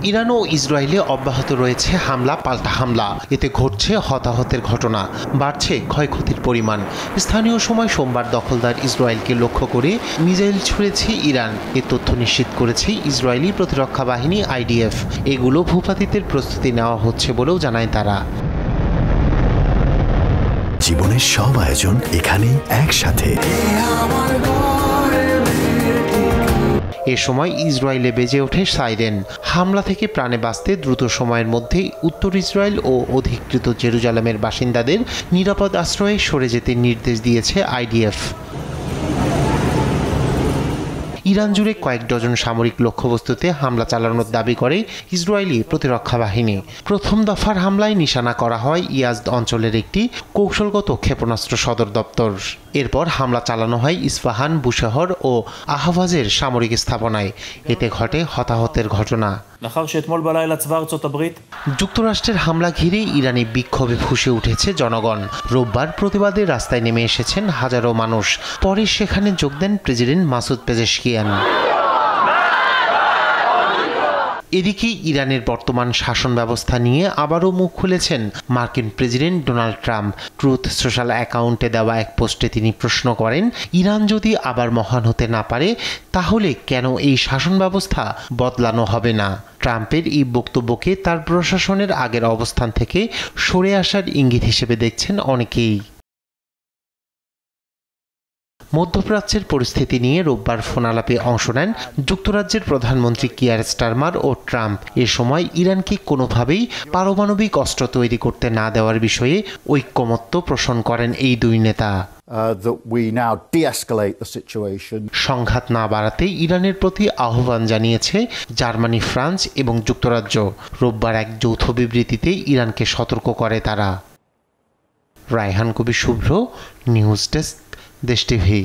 Iran ও ইসরায়েলে অব্যাহত রয়েছে হামলা পাল্টা হামলা। এতে ঘটছে হতাহতের ঘটনা, বাড়ছে ক্ষয়ক্ষতির পরিমাণ। স্থানীয় সময় সোমবার দখলদার ইসরায়েলকে লক্ষ্য করে মিসাইল ছুড়েছে ইরান। এ তথ্য নিশ্চিত করেছে ইসরায়েলি প্রতিরক্ষা বাহিনী IDF। এগুলো ভূপাতিতের প্রস্তুতি নেওয়া হচ্ছে বলেও জানায় তারা। জীবনের সব আয়োজন এখানে একসাথে। এ সময় ইসরায়েলে বেজে ওঠে সাইরেন। হামলা থেকে প্রাণে বাঁচতে দ্রুত সময়ের মধ্যেই উত্তর ইসরায়েল ও অধিকৃত জেরুজালেমের বাসিন্দাদের নিরাপদ আশ্রয়ে সরে যেতে নির্দেশ দিয়েছে IDF। ইরান জুড়ে কয়েক ডজন সামরিক লক্ষ্যবস্তুতে হামলা চালানোর দাবি করে ইসরায়েলি প্রতিরক্ষা বাহিনী। প্রথম দফার হামলায় নিশানা করা হয় ইয়াজদ অঞ্চলের একটি কৌশলগত ক্ষেপণাস্ত্র সদর দপ্তর। এরপর হামলা চালানো হয় ইস্পাহান, বুশহর ও আহওয়াজের সামরিক স্থাপনায়। এতে ঘটে হতাহতের ঘটনা। যুক্তরাষ্ট্রের হামলা ঘিরে ইরানি বিক্ষোভে ফুঁসে উঠেছে জনগণ। রোববার প্রতিবাদে রাস্তায় নেমে এসেছেন হাজারো মানুষ। পরে সেখানে যোগ দেন প্রেসিডেন্ট মাসুদ পেজেশকিয়ান। এদিকে ইরানের বর্তমান শাসন ব্যবস্থা নিয়ে আবারও মুখ খুলেছেন মার্কিন president Donald Trump. Truth social অ্যাকাউন্টে দেওয়া এক পোস্টে তিনি প্রশ্ন করেন, ইরান যদি আবার মহান হতে না পারে তাহলে কেন এই শাসন ব্যবস্থা বদলানো হবে না? ট্রাম্পের এই বক্তব্যকে তার প্রশাসনের আগের অবস্থান থেকে সরে আসার ইঙ্গিত হিসেবে দেখছেন অনেকেই। মধ্যপ্রাচ্যের পরিস্থিতি নিয়ে রোববার ফোনালাপে অংশ নেন যুক্তরাজ্যের প্রধানমন্ত্রী কিয়ার স্টারমার ও ট্রাম্প। এ সময় ইরানকে কোনোভাবেই পারমাণবিক অস্ত্র তৈরি করতে না দেওয়ার বিষয়ে ঐকমত্য পোষণ করেন এই দুই নেতা। সংঘাত না বাড়াতে ইরানের প্রতি আহ্বান জানিয়েছে জার্মানি, ফ্রান্স এবং যুক্তরাজ্য। রোববার এক যৌথ বিবৃতিতে ইরানকে সতর্ক করে তারা। রায়হান কবির শুভ্র, নিউজ ডেস্ক, দেশ টিভি।